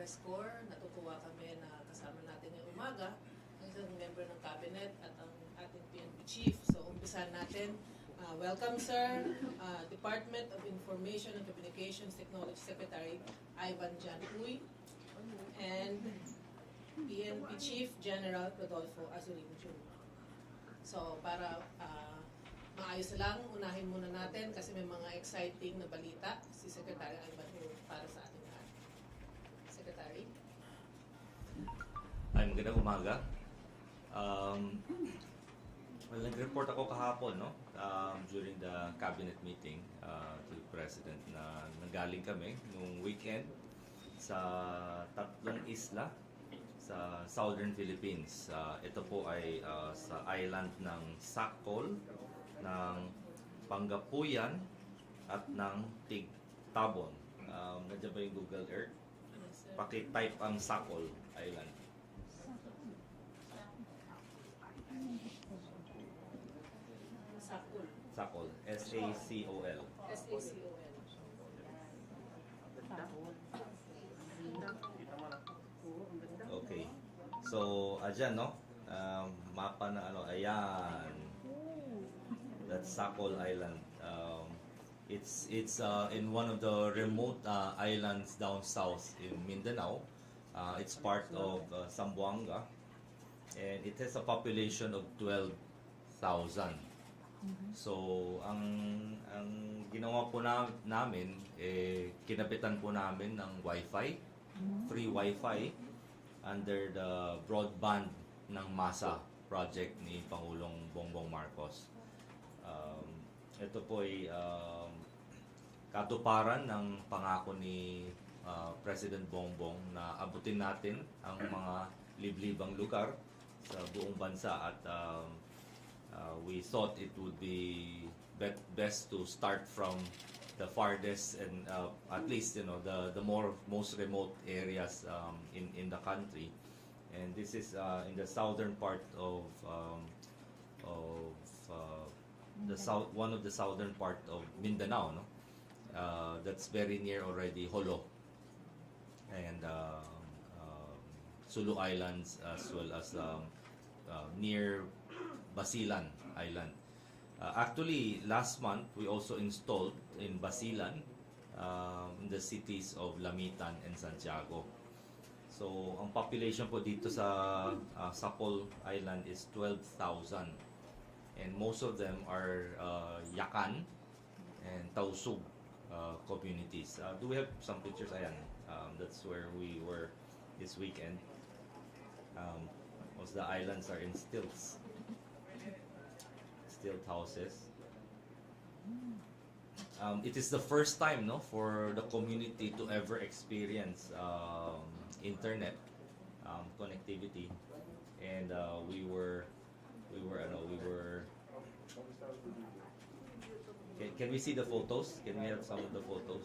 press corps. Natutuwa kami na kasama natin ngayong umaga ang isang member ng cabinet at ang ating PNP chief. So umpisahan natin. Welcome sir, Department of Information and Communications Technology Secretary Ivan Janpuy and PNP Chief General Rodolfo Azurin Jr. So para maayos lang, unahin muna natin kasi may mga exciting na balita si Secretary Ivan para sa ating lahat. Secretary? Ay, magandang umaga. Well, nag-report ako kahapon, no? During the cabinet meeting to the President na nanggaling kami nung weekend sa tatlong isla sa Southern Philippines. Ito po ay sa island ng Sakol, ng Pangapuyan at ng Tigtabon. Nandiyan ba yung Google Earth? Paki-type ang Sakol Island. Sakol. Sakol. S-A-C-O-L. S-A-C-O-L. Okay. So, adyan, no? Mapa na ano, ayan. That's Sakol Island. It's in one of the remote islands down south in Mindanao. It's part of Zamboanga. And it has a population of 12,000. So, ang ginawa po namin, kinapitan po namin ng Wi-Fi, free Wi-Fi, under the broadband ng MASA project ni Pangulong Bongbong Marcos. Ito po ay katuparan ng pangako ni President Bongbong na abutin natin ang mga liblibang lugar sa buong bansa at we thought it would be best to start from the farthest and at least the most remote areas in the country, and this is in the southern part of one of the southern part of Mindanao, no? That's very near already Jolo and Sulu Islands, as well as near Basilan Island. Actually, last month we also installed in Basilan, in the cities of Lamitan and Santiago. So, ang population po dito sa Sakol Island is 12,000. And most of them are Yakan and Tausug communities. Do we have some pictures? Ayan. That's where we were this weekend. Most of the islands are in stilts. Stilt houses. It is the first time, no, for the community to ever experience internet connectivity, and we were. Can we see the photos? Can we have some of the photos?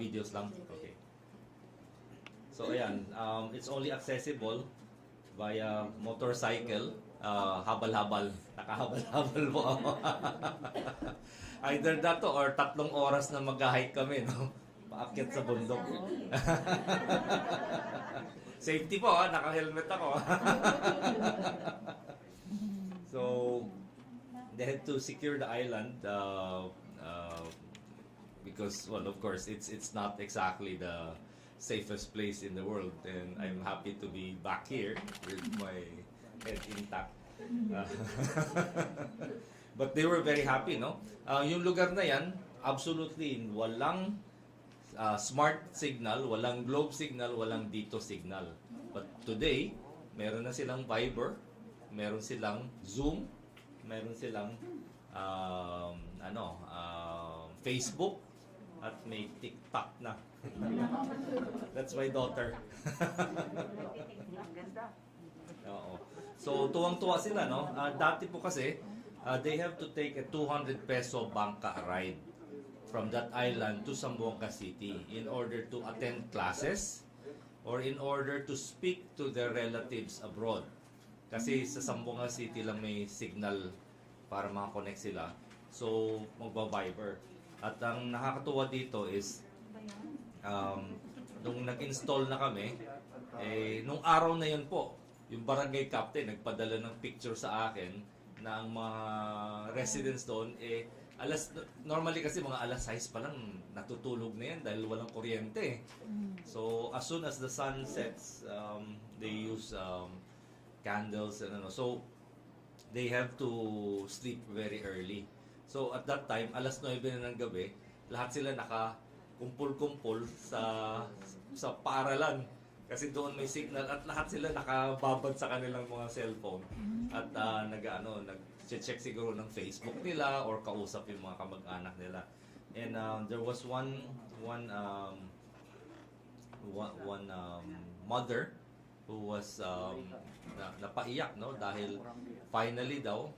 Videos lang. Okay. So ayan, it's only accessible via motorcycle, habal-habal. Nakahabal-habal po ako. Either that or 3 oras na mag-hike kami, no? Paakyat sa bundok. Safety po, naka-helmet ako. So, they had to secure the island because, well, of course, it's not exactly the safest place in the world, and I'm happy to be back here with my head intact. But they were very happy, no? Yung lugar na yan, absolutely walang smart signal, walang globe signal, walang dito signal. But today, meron na silang Viber, meron silang Zoom, meron silang Facebook, at may TikTok na. That's my daughter. Oo. So, tuwang-tuwa sila, no? Dati po kasi, they have to take a 200 peso bangka ride from that island to Zamboanga City in order to attend classes or in order to speak to their relatives abroad. Kasi sa Zamboanga City lang may signal para makakonect sila. So, magba-Viber. At ang nakakatuwa dito is nung nag-install na kami, nung araw na yun po, yung barangay captain nagpadala ng picture sa akin na ang mga residents doon, normally kasi mga alas 6 pa lang natutulog na yan dahil walang kuryente. So, as soon as the sun sets, they use candles and so they have to sleep very early. So, at that time, alas 9 na ng gabi, lahat sila nakakumpul-kumpul sa paaralan. Kasi doon may signal at lahat sila nakababad sa kanilang mga cellphone. At nag-check siguro ng Facebook nila or kausap yung mga kamag-anak nila. And there was one mother who was napaiyak, no, dahil finally daw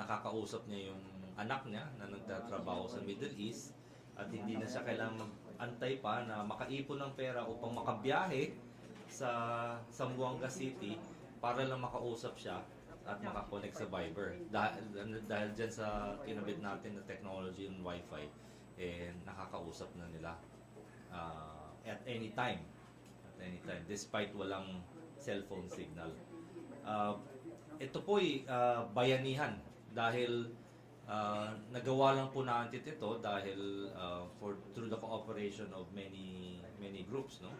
nakakausap niya yung anak niya na nagtatrabaho sa Middle East at hindi na siya kailangan mag-antay pa na makaipon ng pera upang makabiyahe sa Zamboanga City para lang makausap siya at makakonect sa Viber. Dahil dyan sa kinabit natin na technology and Wi-Fi, nakakausap na nila at any time, despite walang cellphone signal. Ito po'y bayanihan dahil nagawa lang po natin ito dahil through the cooperation of many groups, no.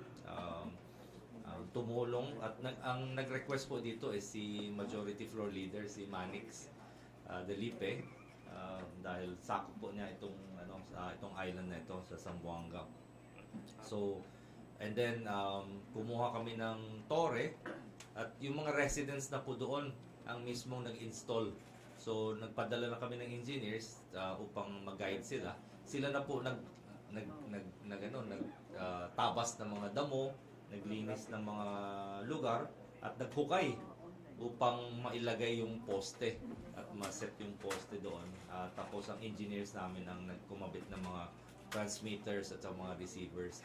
Tumulong at ang nag-request po dito is si Majority Floor Leader, si Manix Delipe, dahil sakop po niya itong island na ito sa Zamboanga. So, and then kumuha kami ng tore at yung mga residents na po doon ang mismong nag-install. So, nagpadala na kami ng engineers upang mag-guide sila. Sila na po tabas ng mga damo, naglinis ng mga lugar at naghukay upang mailagay yung poste at ma-set yung poste doon. Tapos ang engineers namin ang nagkumabit ng mga transmitters at mga receivers.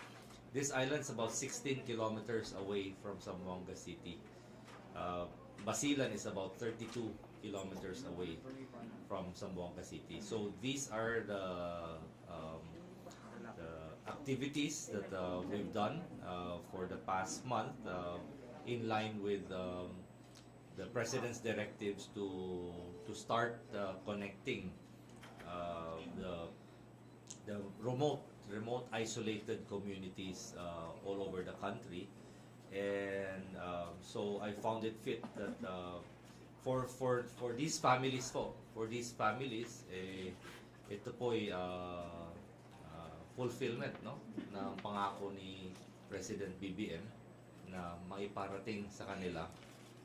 This island is about 16 kilometers away from Zamboanga City. Basilan is about 32 kilometers away from Zamboanga City. So these are the activities that we've done for the past month in line with the President's directives to start connecting the remote isolated communities all over the country. And so I found it fit that for these families ito po ay fulfillment, no, ng pangako ni President BBM na maiparating sa kanila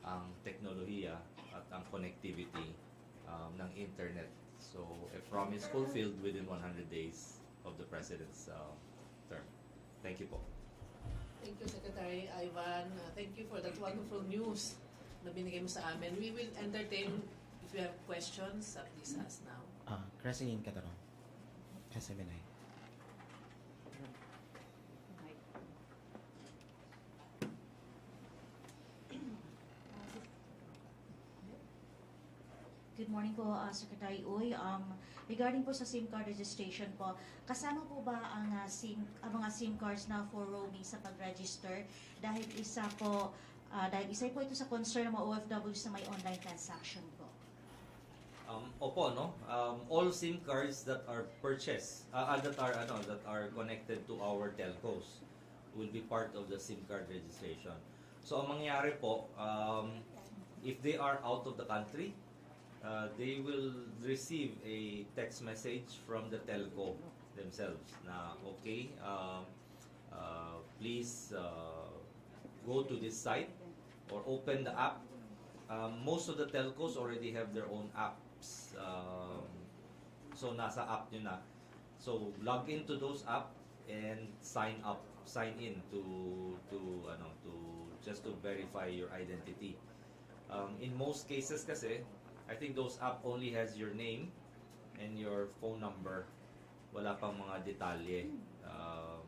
ang teknolohiya at ang connectivity ng internet. So a promise fulfilled within 100 days of the President's term. Thank you po. Thank you, Secretary Ivan. Thank you for that wonderful news na binigay mo sa amin. We will entertain if you have questions, please ask now. Krasingin ka tarong. Kasaminay. Good morning po, Secretary Uy. Regarding po sa SIM card registration po, kasama po ba ang mga SIM cards na for roaming sa pag-register? Dahil isa po ito sa concern ng mga OFWs na may online transaction po. Opo, no. All SIM cards that are purchased, that are connected to our telcos will be part of the SIM card registration. So ang mangyayari po, if they are out of the country, they will receive a text message from the telco themselves na okay, please go to this site or open the app. Most of the telcos already have their own apps, so nasa app nyo na. So log into those app and sign in to just to verify your identity. In most cases kasi, I think those app only has your name and your phone number. Wala pang mga detalye.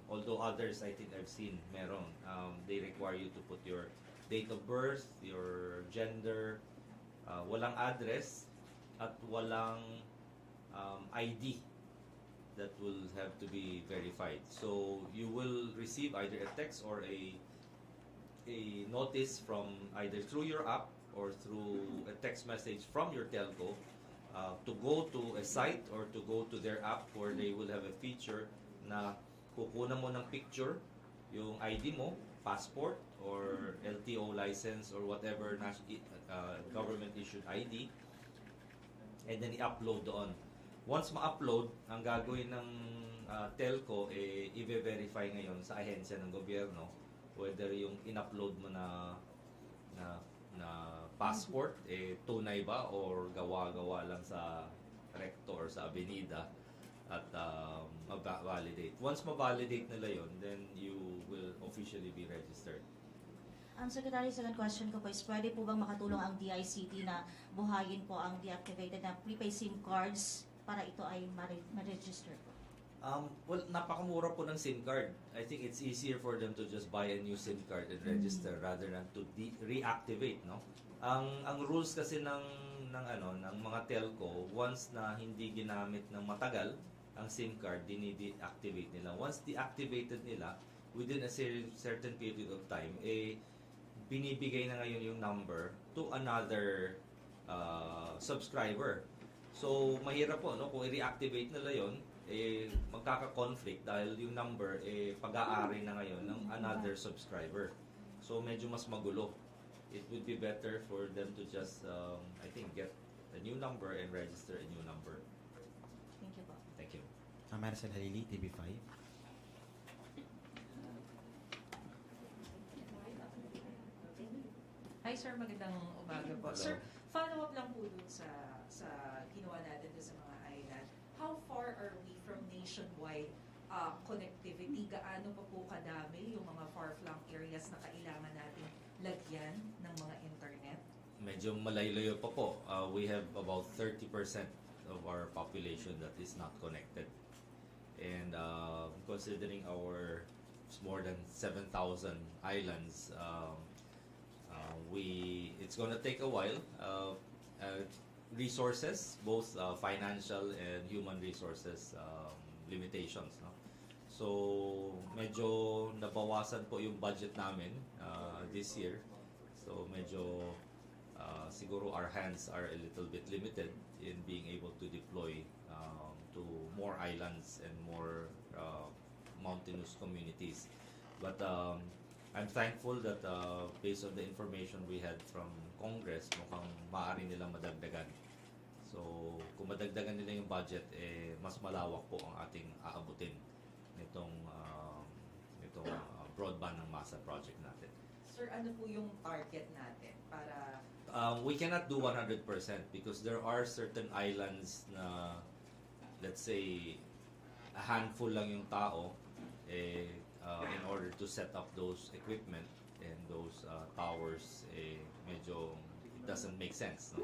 Although others, I think I've seen, meron. They require you to put your date of birth, your gender, walang address, at walang ID that will have to be verified. So you will receive either a text or a notice from either through your app or through a text message from your telco to go to a site or to go to their app where they will have a feature na kukunan mo ng picture, yung ID mo, passport or LTO license or whatever government issued ID, and then i-upload doon. Once ma-upload, ang gagawin ng telco, i-verify ngayon sa ahensya ng gobyerno whether yung in-upload mo na passport, tunay ba or gawa-gawa lang sa recto or sa avenida, at ma-validate. Once ma-validate nila yon, then you will officially be registered. Secretary, second question ko po is, pwede po bang makatulong ang DICT na buhayin po ang deactivated na prepaid SIM cards para ito ay ma-register po? Well, napakamura po ng SIM card. I think it's easier for them to just buy a new SIM card and register rather than to reactivate, no? Ang rules kasi ng mga telco, once na hindi ginamit ng matagal ang SIM card, dini-deactivate nila. Once deactivated nila, within a certain period of time, binibigay na ngayon yung number to another subscriber. So, mahirap po, no? Kung i-reactivate nila yon, magkaka-conflict dahil yung number, pag-aari na ngayon ng another subscriber. So, medyo mas magulo. It would be better for them to just, I think, get a new number and register a new number. Thank you po. Thank you. Maricel Halili, TV5. Hi sir, magandang umaga po. Hello. Sir, follow up lang po dun sa ginawa natin dun sa mga island. How far are we from nationwide connectivity? Gaano pa po kadami yung mga far-flung areas na kailangan natin lagyan ng mga internet? Medyo malayo pa po. We have about 30% of our population that is not connected. And considering our more than 7,000 islands, it's going to take a while. Resources, both financial and human resources limitations. No? So, medyo nabawasan po yung budget namin this year. So, medyo siguro our hands are a little bit limited in being able to deploy to more islands and more mountainous communities. But I'm thankful that based on the information we had from Congress, mukhang maaari nilang madagdagan. So, kung madagdagan nila yung budget, mas malawak po ang ating aabutin nitong broadband ng masa project natin. Sir, ano po yung target natin para... We cannot do 100% because there are certain islands na, let's say, a handful lang yung tao in order to set up those equipment and those towers, medyo it doesn't make sense. No?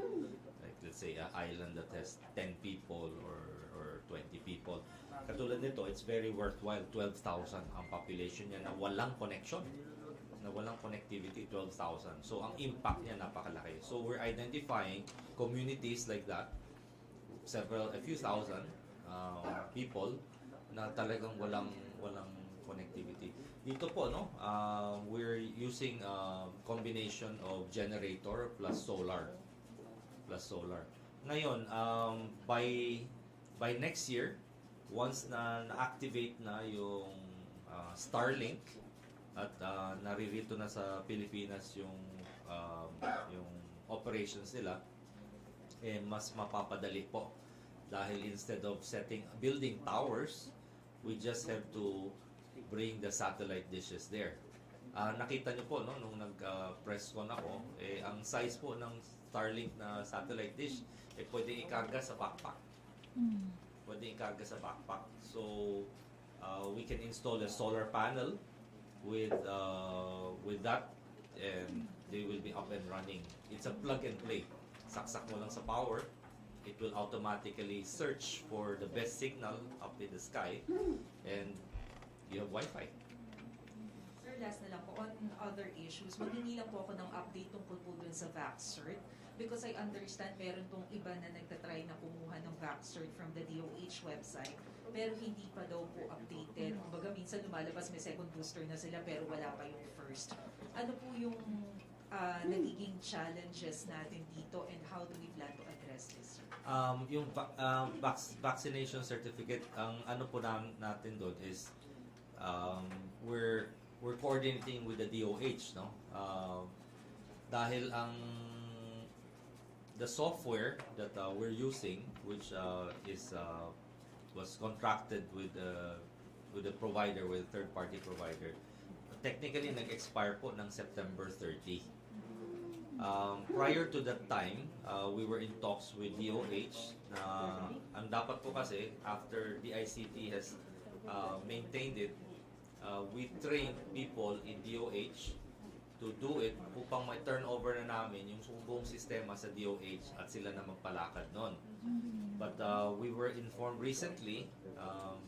Like, let's say, an island that has 10 people or 20 people. Katulad nito, it's very worthwhile. 12,000 ang population niya na walang connection. Na walang connectivity, 12,000. So, ang impact niya napakalaki. So, we're identifying communities like that, a few thousand people na talagang walang connectivity. Dito po, no, we're using combination of generator plus solar. Ngayon, by next year, once na na-activate na yung Starlink at naririto na sa Pilipinas yung operations nila, mas mapapadali po dahil instead of building towers, we just have to bring the satellite dishes there. Nakita niyo po, no, nung nag-press con ako, ang size po ng Starlink na satellite dish, pwedeng ikarga sa backpack. So, we can install a solar panel with that, and they will be up and running. It's a plug and play. Saksak mo lang sa power, it will automatically search for the best signal up in the sky, and you have Wi-Fi. Sir, last na lang po, on other issues, maghingi lang po ako ng update tungkol po dun sa VaxCert. Because I understand meron pong iba na nagtatry na kumuha ng VaxCert from the DOH website. pero hindi pa daw po updated. Kumbaga minsan lumalabas may second booster na sila pero wala pa yung first. Ano po yung nagiging challenges natin dito and how do we plan to address this? Yung vaccination certificate, ang ano po natin doon is we're coordinating with the DOH, no? Dahil the software that we're using, which was contracted with the provider, with a third-party provider, technically nag-expire po ng September 30. Prior to that time, we were in talks with DOH na ang dapat po kasi after DICT has maintained it, we trained people in DOH to do it upang may turnover na namin yung buong sistema sa DOH at sila na magpalakad nun. But we were informed recently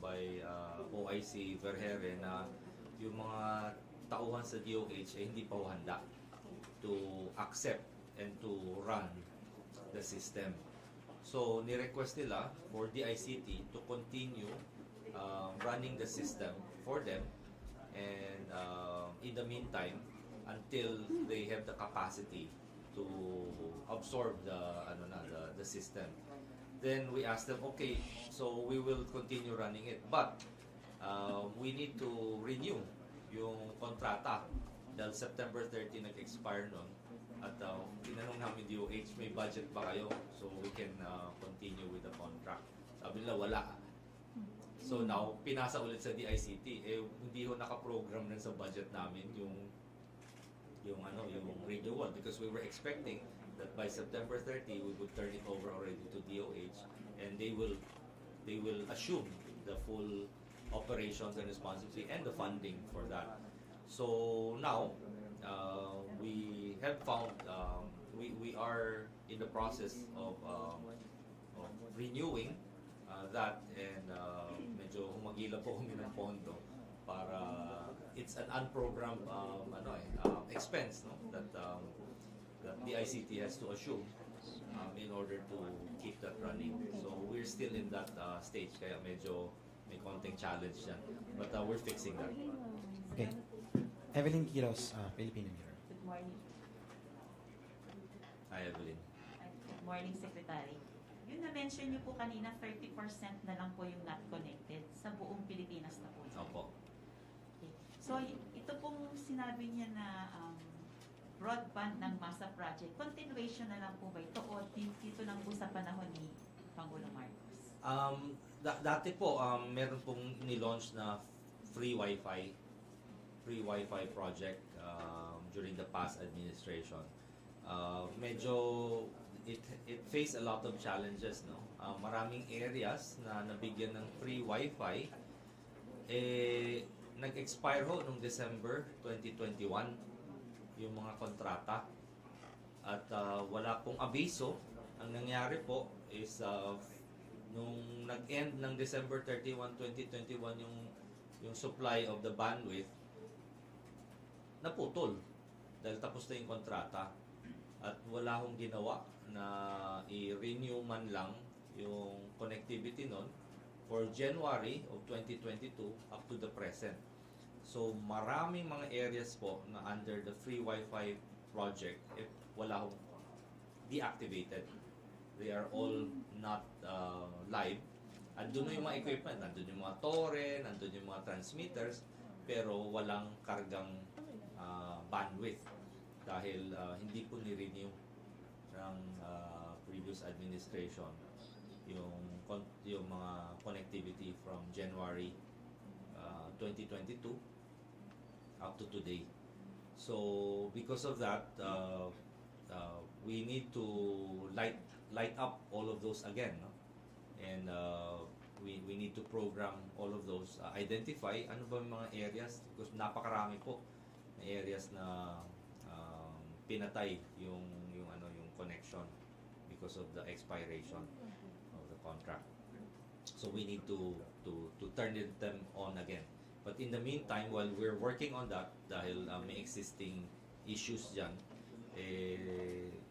by OIC Vergere na yung mga tauhan sa DOH ay hindi pa handa to accept and to run the system. So, ni-request nila for DICT to continue running the system for them, and in the meantime, until they have the capacity to absorb the system. Then we asked them, okay, so we will continue running it, but we need to renew yung kontrata dahil September 30 nag-expire nun. At tinanong namin DOH, may budget ba kayo? So we can continue with the contract. Sabi nila, wala. So now, pinasa ulit sa DICT, hindi ho nakaprogram rin sa budget namin yung renewal, because we were expecting that by September 30 we would turn it over already to DOH, and they will assume the full operations and responsibility and the funding for that. So now we have found we are in the process of renewing that, and medyo humagila po kami ng pondo para it's an unprogrammed expense, no, that the ICT has to assume in order to keep that running. So we're still in that stage, kaya medyo may konting challenge yan, but we're fixing that. Okay. Evelyn Quiros, Filipino Mirror. Good morning. Hi, Evelyn. Good morning, Secretary. Yung na-mention niyo po kanina, 30% na lang po yung not connected sa buong Pilipinas na po. Opo. Okay. So, ito pong sinabi niya na broadband ng MASA project, continuation na lang po ba ito o dito lang po sa panahon ni Pangulong Marcos? Dati po, meron pong ni-launch na free Wi-Fi project during the past administration. Medyo it faced a lot of challenges, no. Maraming areas na nabigyan ng free Wi-Fi, nag-expire ho nung December 2021 yung mga kontrata, at wala pong abiso. Ang nangyari po is nung nag-end ng December 31, 2021 yung supply of the bandwidth, naputol dahil tapos na yung kontrata, at wala akong ginawa na i-renew man lang yung connectivity nun for January of 2022 up to the present. So maraming mga areas po na under the free Wi-Fi project, wala akong deactivated. They are all not live. Andun yung mga equipment, andun yung mga torre, andun yung mga transmitters, pero walang kargang bandwidth dahil hindi po ni-renew ng previous administration yung mga connectivity from January 2022 up to today. So because of that, we need to light up all of those again, no? And we need to program all of those, identify ano ba yung mga areas, because napakarami po na areas na pinatay yung connection because of the expiration of the contract. So we need to turn them on again. But in the meantime, while we're working on that, dahil may existing issues dyan,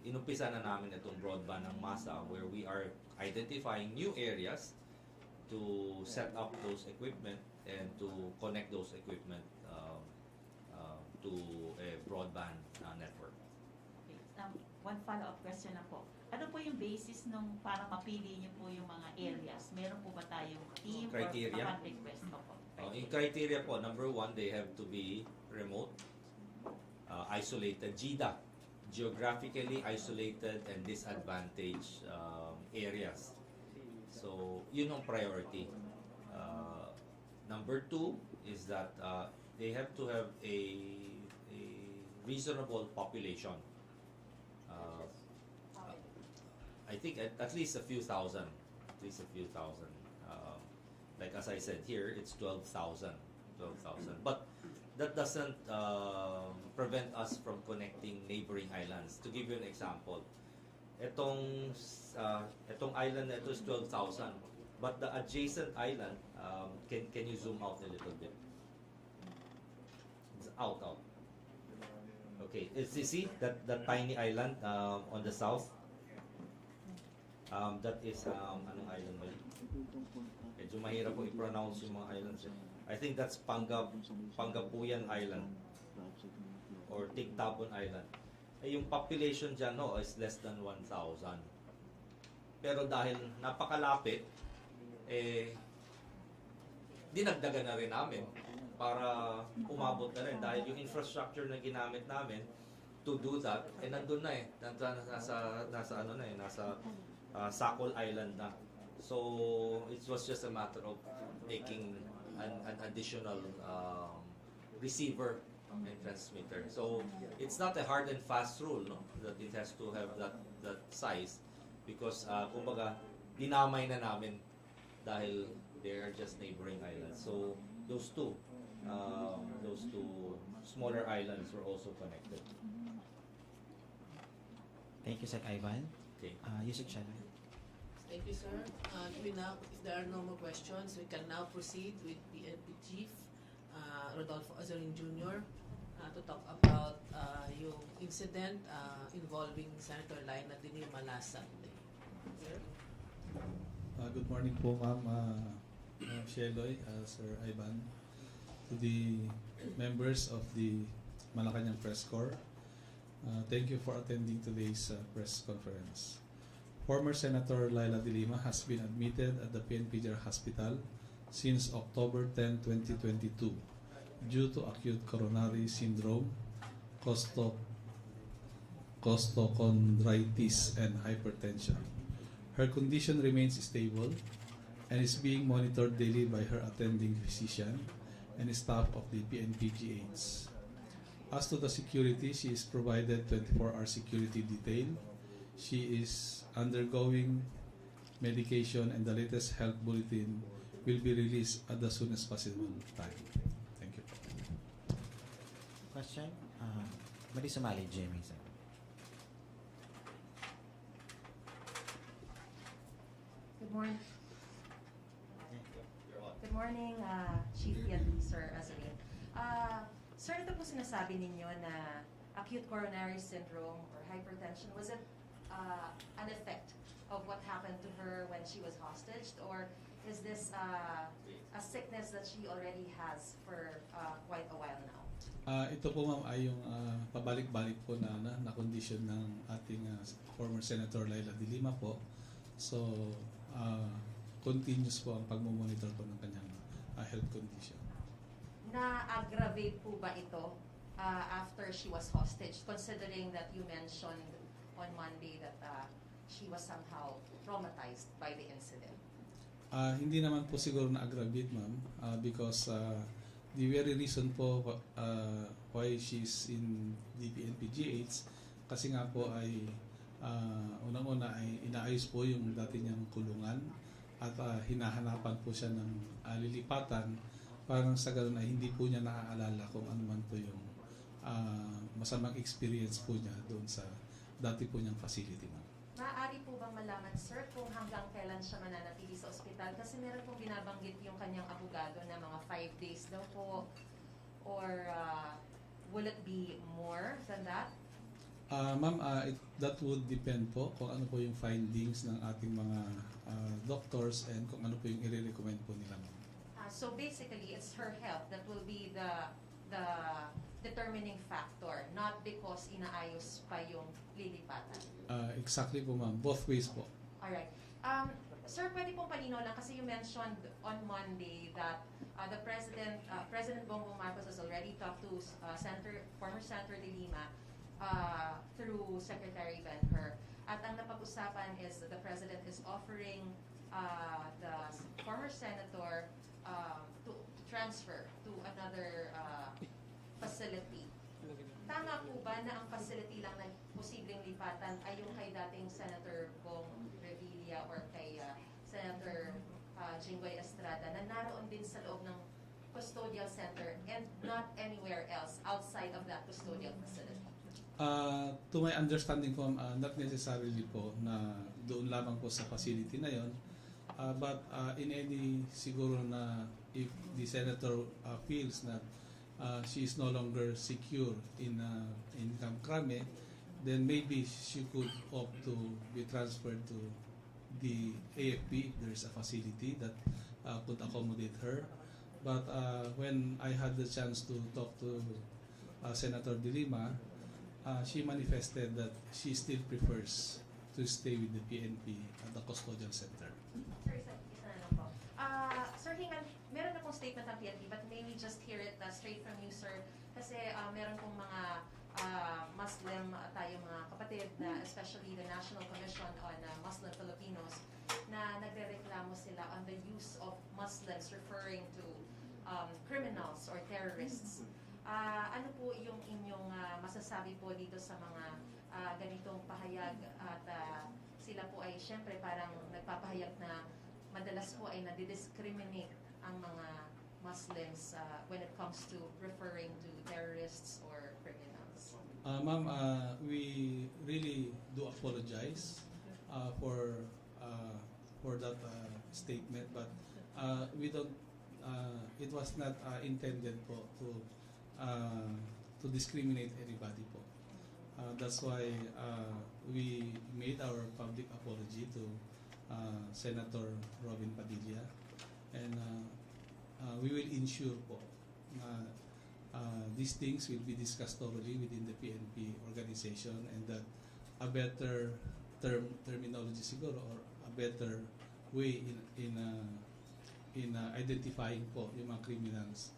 inumpisa na namin itong broadband ng MASA, where we are identifying new areas to to set up those equipment and to connect those equipment to a broadband network. Okay. One follow-up question na po. Ano po yung basis nung para mapili niyo po yung mga areas? Meron po ba tayong team Criteria? or request po po? In criteria po, number one, they have to be remote, isolated, GDA, geographically isolated and disadvantaged areas. So, yun ang priority. Number two is that they have to have a reasonable population. I think at least a few thousand. At least a few thousand. Like as I said here, it's 12,000. But that doesn't prevent us from connecting neighboring islands. To give you an example, etong island na ito is 12,000. But the adjacent island, can you zoom out a little bit? It's out. Okay, you see that tiny island on the south? That is, anong island ba yun? Medyo mahirap po i-pronounce yung mga islands. I think that's Pangapuyan Island or Tigtapon Island. Yung population dyan is less than 1,000. Pero dahil napakalapit, dinagdagan na rin namin para umabot na rin. Dahil yung infrastructure na ginamit namin to do that, nandun na nasa Sakol Island na. So, it was just a matter of taking an additional receiver and transmitter. So, it's not a hard and fast rule, no, that it has to have that size because, kumbaga, dinamay na namin dahil they are just neighboring islands. So, those two smaller islands were also connected. Thank you, Sec Ivan. Okay. Yusek Shalay. Thank you, sir. If there are no more questions, we can now proceed with PNP Chief Rodolfo Azurin Jr. To talk about yung incident involving Senator Laila de Lima last Sunday. Sir? Good morning po, Ma'am Sheloy, Sir Ivan, to the members of the Malacanang Press Corps. Thank you for attending today's press conference. Former Senator Laila de Lima has been admitted at the PNP Hospital since October 10, 2022 due to acute coronary syndrome, costochondritis, and hypertension. Her condition remains stable and is being monitored daily by her attending physician and staff of the PNP-GH. As to the security, she is provided 24-hour security detail. She is undergoing medication and the latest health bulletin will be released at the soonest possible time. Thank you. Question? Mali sumali, Jimmy. Sir. Good morning. Good morning, Chief PNP, Sir Azurin. Sir, ito po sinasabi ninyo na acute coronary syndrome or hypertension, was it an effect of what happened to her when she was hostaged, or is this a sickness that she already has for quite a while now? Ito po, ma'am, ay yung pabalik-balik po na kondisyon ng ating former Senator Laila de Lima po. So, continuous po ang pagmumonitor po ng kanyang health condition. Na-aggravate po ba ito after she was hostage, considering that you mentioned on Monday that she was somehow traumatized by the incident? Hindi naman po siguro na-aggravate, ma'am, because the very reason po why she's in the PNP-GH, kasi nga po ay unang-una ay inaayos po yung dati niyang kulungan at hinahanapan po siya ng lilipatan, parang sa ganun ay hindi po niya naaalala kung ano man po yung masamang experience po niya doon sa dati po niyang facility, ma'am. Maaari po bang malaman, sir, kung hanggang kailan siya mananatili sa ospital? Kasi meron pong binabanggit yung kanyang abogado na mga 5 days daw po, or will it be more than that? Ma'am, that would depend po kung ano po yung findings ng ating mga doctors and kung ano po yung i-recommend po nila, ma'am. So basically, it's her health that will be the determining factor, not because inaayos pa yung lilipatan. Exactly po, ma'am. Both ways po. Alright. Sir, pwede pong palinaw lang kasi you mentioned on Monday that the President Bongbong Marcos has already talked to former Senator De Lima through Secretary Ben-Hur. At ang napag-usapan is that the President is offering the former Senator to transfer to another facility. Tama po ba na ang facility lang na posibleng lipatan ay yung kay dating Senator Bong Revilla or kay Senator Jinggoy Estrada na naroon din sa loob ng custodial center and not anywhere else outside of that custodial facility? To my understanding po, not necessarily po na doon lamang po sa facility na yon. But in any siguro na if the senator feels that she is no longer secure in Camp Crame, then maybe she could opt to be transferred to the AFP if there is a facility that could accommodate her. But when I had the chance to talk to Senator De Lima, she manifested that she still prefers to stay with the PNP at the custodial center. Sir, isa na lang po. Sir Hingan, meron akong statement ng PNP but may we just hear it straight from you, sir? Kasi meron pong mga Muslim tayo mga kapatid na especially the National Commission on Muslim Filipinos na nagrereklamo sila on the use of Muslims referring to criminals or terrorists. Ano po yung inyong masasabi po dito sa mga ganitong pahayag at sila po ay syempre parang nagpapahayag na madalas po ay nadidiscriminate ang mga Muslims when it comes to referring to terrorists or criminals? Ma'am, we really do apologize for that statement, but we don't. It was not intended po to discriminate anybody po. That's why we made our public apology to Senator Robin Padilla, and we will ensure po na these things will be discussed thoroughly within the PNP organization, and that a better terminology siguro or a better way in identifying po yung mga criminals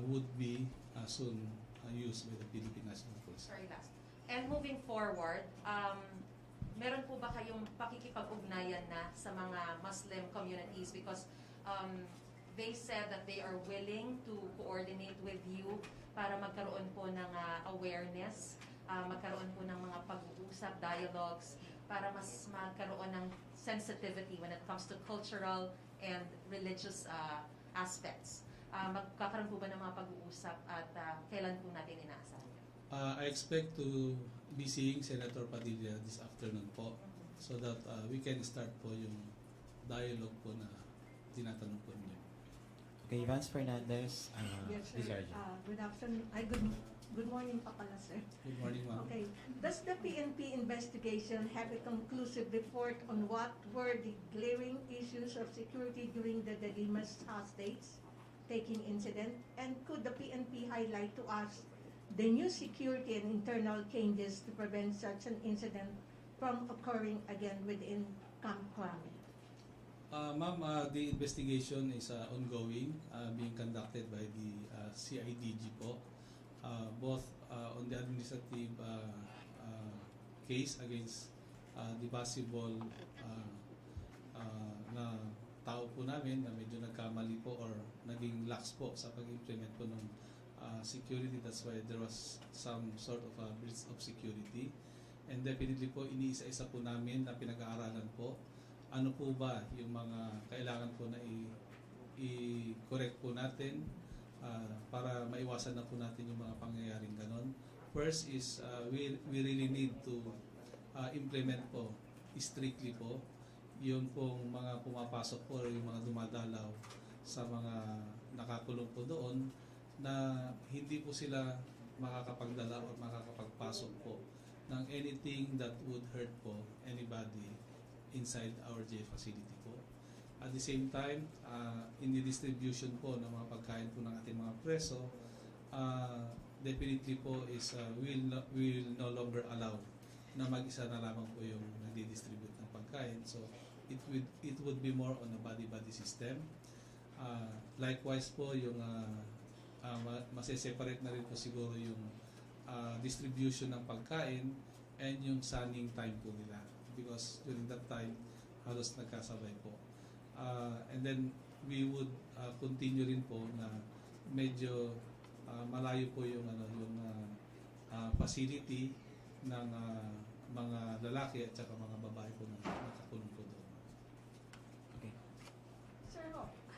would be soon used by the Philippine National Police. Sorry, last. And moving forward, meron po ba kayong pakikipag-ugnayan na sa mga Muslim communities because they said that they are willing to coordinate with you para magkaroon po ng awareness, magkaroon po ng mga pag-uusap, dialogues, para mas magkaroon ng sensitivity when it comes to cultural and religious aspects. Magkakaroon po ba ng mga pag-uusap at kailan po natin inaasahan? I expect to be seeing Senator Padilla this afternoon po, so that we can start po yung dialogue po na tinatanong po niyo. Okay, Vance Fernandez, Yes, please, sir. Arjun. Good afternoon. Good morning pa pala, sir. Good morning, ma'am. Okay. Does the PNP investigation have a conclusive report on what were the glaring issues of security during the De Lima's hostage-taking incident? And could the PNP highlight to us the new security and internal changes to prevent such an incident from occurring again within Camp Crame? Ma'am, the investigation is ongoing, being conducted by the CIDG po, both on the administrative case against the possible na tao po namin na medyo nagkamali po or naging lax po sa pag-implement po ng security. That's why there was some sort of a breach of security. And definitely po, iniisa-isa po namin na pinag-aaralan po ano po ba yung mga kailangan po na i-correct po natin para maiwasan na po natin yung mga pangyayaring ganon. First is we really need to implement po strictly po yung pong mga pumapasok po or yung mga dumadalaw sa mga nakakulong po doon na hindi po sila makakapagdala o makakapagpasok po ng anything that would hurt po anybody inside our jail facility po. At the same time, in the distribution po ng mga pagkain po ng ating mga preso, definitely po is will no longer allow na mag-isa na lamang po yung nagdi-distribute ng pagkain. So it would be more on a body-body system. Likewise po yung mase-separate na rin po siguro yung distribution ng pagkain and yung sunning time po nila, because during that time halos nagkasabay po. And then we would continue rin po na medyo malayo po yung facility ng mga lalaki at saka mga babae po na nakakulong po doon. Okay. Sir,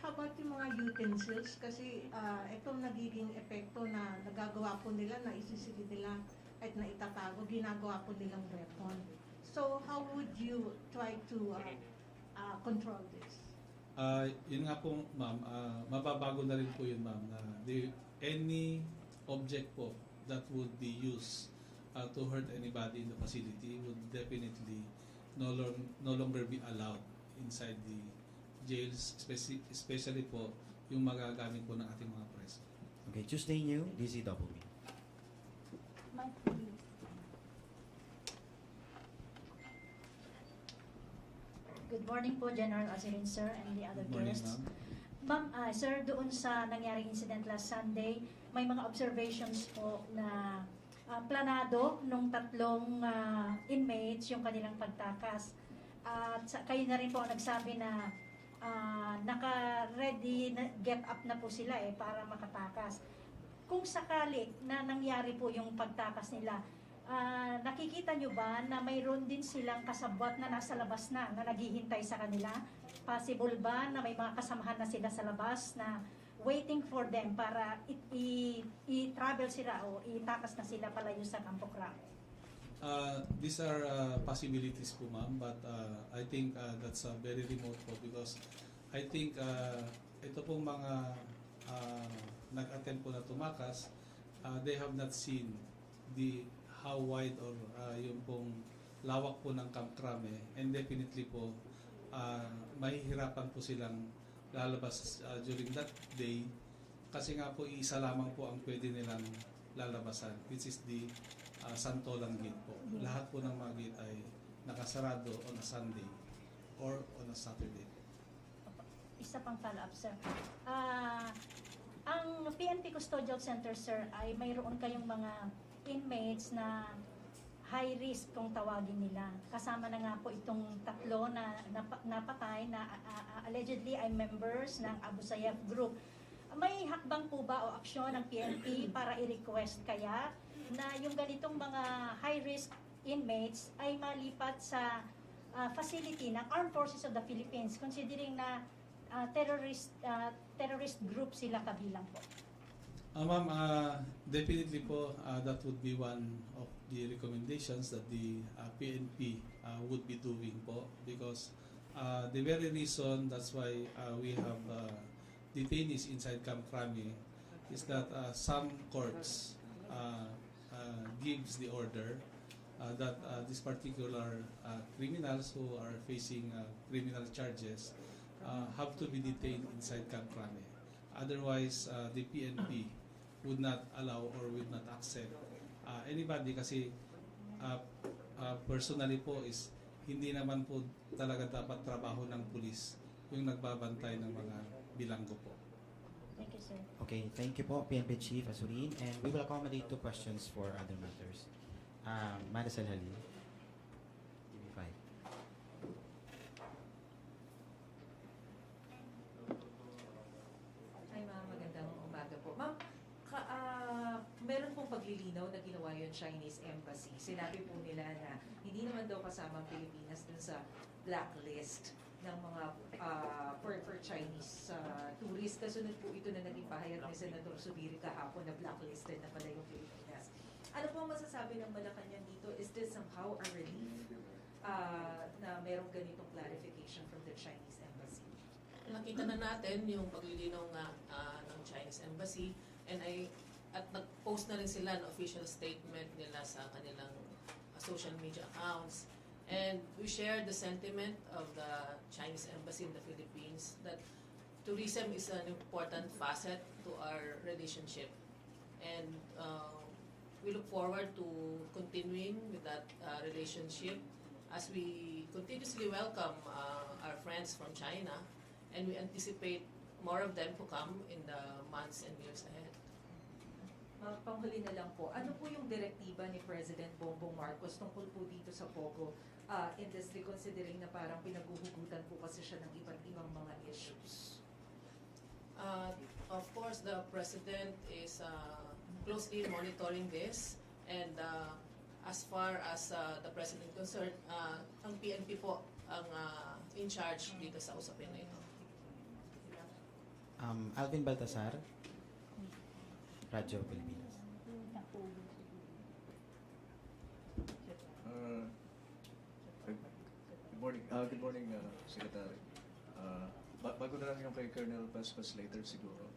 how about yung mga utensils? Kasi itong nagiging epekto na nagagawa po nila, na isisigid nila at na itatago, ginagawa po nilang weapon. So, how would you try to control this? Yun nga po, ma'am, mababago na rin po yun, ma'am, na any object po that would be used to hurt anybody in the facility would definitely no longer be allowed inside the jails, especially po yung magagamit po ng ating mga preso. Okay, Tuesday New, DZW. Good morning po, General Azurin, sir, and the other Good morning, guests. ma'am. Ma'am, sir, doon sa nangyaring incident last Sunday, may mga observations po na planado nung tatlong inmates yung kanilang pagtakas. At kayo na rin po ang nagsabi na naka-ready, get up na po sila para makatakas. Kung sakali na nangyari po yung pagtakas nila, nakikita nyo ba na mayroon din silang kasabwat na nasa labas na naghihintay sa kanila? Possible ba na may mga kasamahan na sila sa labas na waiting for them para i-travel sila o itakas na sila palayo sa Campo Crame? These are possibilities po, ma'am, but I think that's very remote po, because I think ito pong mga nag-attempt po na tumakas, they have not seen how wide or yung pong lawak po ng Camp Crame, and definitely po mahihirapan po silang lalabas during that day, kasi nga po isa lamang po ang pwede nilang lalabasan, which is the Santolan Gate po. Lahat po ng mga gate ay nakasarado on a Sunday or on a Saturday. Isa pang follow-up, sir. Ang PNP Custodial Center, sir, ay mayroon kayong mga inmates na high risk kung tawagin nila. Kasama na nga po itong tatlo na napatay na allegedly ay members ng Abu Sayyaf group. May hakbang po ba o aksyon ng PNP para i-request kaya na yung ganitong mga high risk inmates ay malipat sa facility ng Armed Forces of the Philippines, considering na terrorist group sila kabilang po? Ma'am, definitely po that would be one of the recommendations that the PNP would be doing po, because the very reason that's why we have detainees inside Camp Crame is that some courts gives the order that these particular criminals who are facing criminal charges have to be detained inside Camp Crame. Otherwise, the PNP would not allow or would not accept anybody, kasi personally po is hindi naman po talaga dapat trabaho ng pulis yung nagbabantay ng mga bilanggo po. Thank you, sir. Okay, thank you po, PNP Chief Azurin, and we will accommodate 2 questions for other matters. Maricel Halil, TV5. Hi, ma'am. Magandang umaga po. Ma'am, meron pong paglilinaw na ginawa yung Chinese Embassy. Sinabi po nila na hindi naman daw kasama ang Pilipinas dun sa blacklist ng mga for Chinese tourists. Kasunod po ito na naging pahayag ni Senator Subiri kahapon na blacklisted na pala yung Pilipinas. Ano po ang masasabi ng Malacanang dito? Is this somehow a relief na merong ganitong clarification from the Chinese Embassy? Nakita na natin yung paglilinaw nga ng Chinese Embassy, at nag-post na rin sila ng official statement nila sa kanilang social media accounts. And we share the sentiment of the Chinese embassy in the Philippines that tourism is an important facet to our relationship. And we look forward to continuing with that relationship as we continuously welcome our friends from China, and we anticipate more of them to come in the months and years ahead. Panghuli na lang po, ano po yung direktiba ni President Bongbong Marcos tungkol po dito sa Pogo industry, considering na parang pinaguhugutan po kasi siya ng iba't ibang mga issues? Of course, the President is closely monitoring this, and as far as the President concerned, ang PNP po ang in charge dito sa usapin na ito. Alvin Baltasar, Radyo Pilipinas. Good morning, Secretary. Bago na lang yung kay Colonel Paspas later siguro.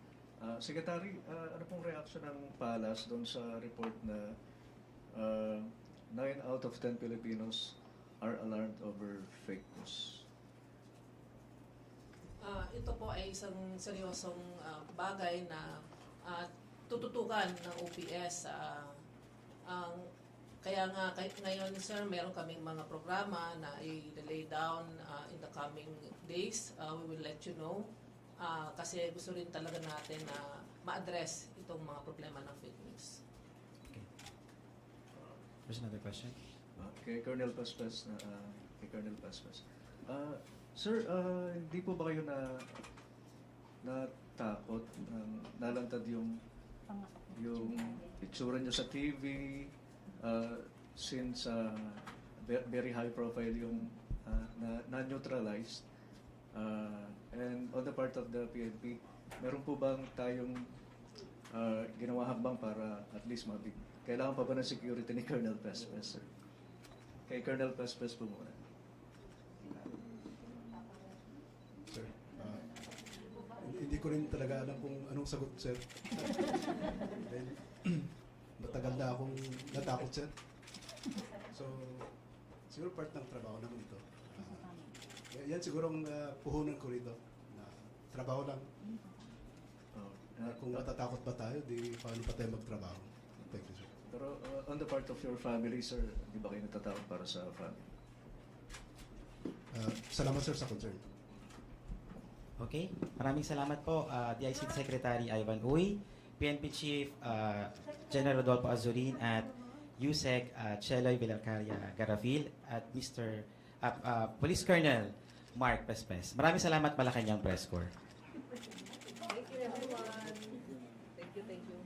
Secretary, ano pong reaction ng Palas doon sa report na 9 out of 10 Filipinos are alarmed over fake news? Ito po ay isang seryosong bagay na tututukan ng OPS. Kaya nga ngayon, sir, meron kaming mga programa na i-lay down in the coming days. We will let you know. Kasi gusto rin talaga natin na ma-address itong mga problema ng fake news. Okay. There's another question. Kay Colonel Paspas. Sir, hindi po ba kayo natakot nalantad yung itsura nyo sa TV since very high profile yung na-neutralized and on the part of the PNP, meron po bang tayong ginawa hambang para at least kailangan pa ba ng security ni Colonel Paspas, sir? Kay Colonel Paspas po muna. Sir, hindi ko rin talaga alam kung anong sagot, sir. Dahil matagal na akong natakot, sir. So, siguro part ng trabaho naman ito. Yan siguro ang puhunan ko rito. Na trabaho lang. Kung matatakot pa tayo, di paano pa tayo magtrabaho. Thank you, sir. Pero on the part of your family, sir, di ba kayo natatakot para sa family? Salamat, sir, sa concern. Okay, maraming salamat po DICT Secretary Ivan Uy, PNP Chief General Rodolfo Azurin at USEC Cheloy Villarcaria Garafil at Mr. Police Colonel Mark Pespes. Maraming salamat, Malacanang Press Corps. Thank you, everyone. Thank you.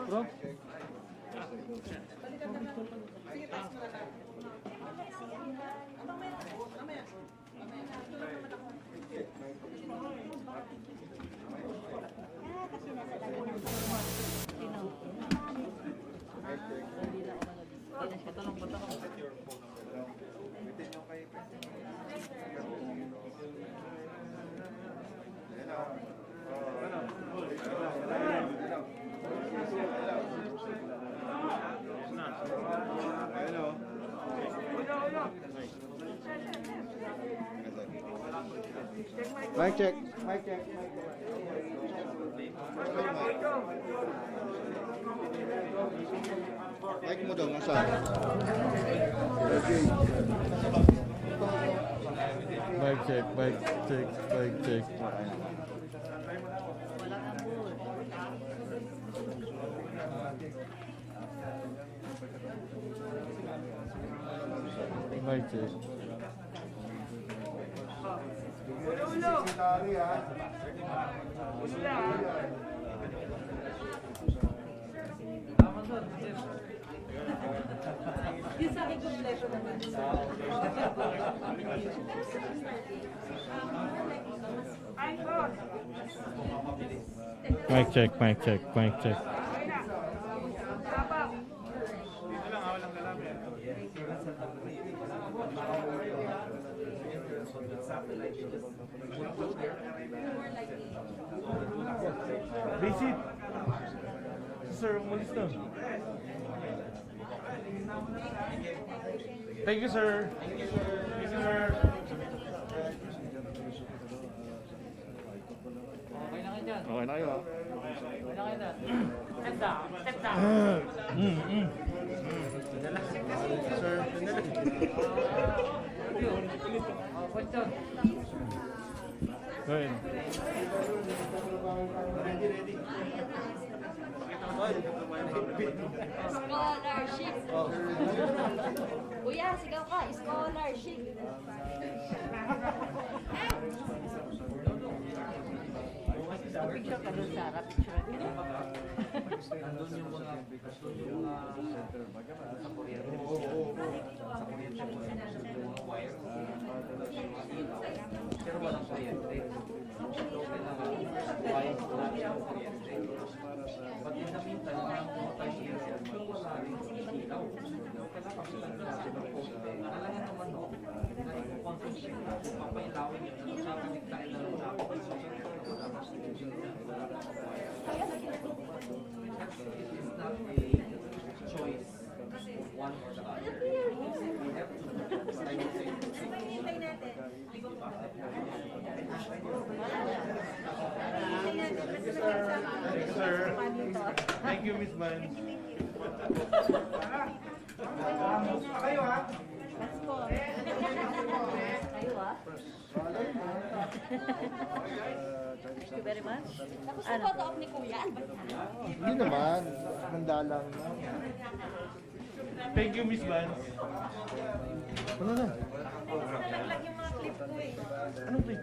Okay. Mic check. Mic mo daw, nasaan? Mic check. Mic check. Yung sa akin kompleto naman. Mic check. sir. Umalis na. Thank you, sir. Thank you, sir. Okay na kayo dyan. Okay na kayo, ha? Okay na kayo dyan. Step down. Step down. Sir. Question. Go ahead. Scholarship. Kuya, sigaw ka. Scholarship. Picture ka doon, Sarah. Picture. Nandun yung mga sa kuryente. Sa kuryente po yung mga wire. Pero walang kuryente. Local lang ang wire po natin ang kuryente. But in the meantime, tayo siya wala rin ilaw. Local lang kasi nagkasin ng poste. Alangan naman no, na ipaponsensyon natin, papailawin yun. Nagkakaligtain na lang natin. It is not a choice, one or the other. We have to Sir. Thank you, Miss Man. Kayo ha? Let's go. Kayo Thank you very much. Tapos ano? Photo op ni Kuya. Hindi naman. Handa lang. Thank you, Miss Man. Ano na? Nalaglag yung mga clip ko eh. Anong clip?